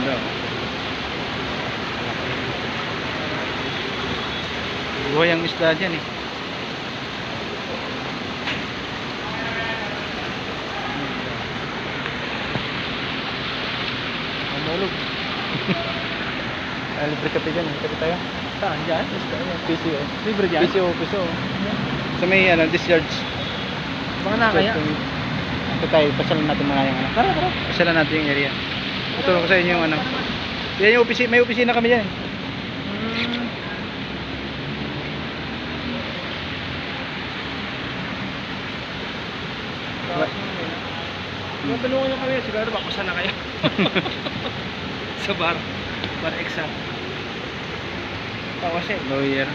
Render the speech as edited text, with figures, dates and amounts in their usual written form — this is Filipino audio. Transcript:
Ganda. Buhay ang isda dyan eh. Mamulog. Libre kape dyan. Kape tayo. Saan dyan? PCO. Libre dyan? PCO. Sa may discharge. Baka na kaya? Ito tayo, pasyalan natin mga yung ano. Tara. Pasyalan natin yung area. Tutulong ko sa inyo yung ano. Yan yung opisina, may opisina kami dyan. Tulungan nyo kami, siguro baka sana kayo. Sa bar. Bar exam. Tawas eh. Lawyer.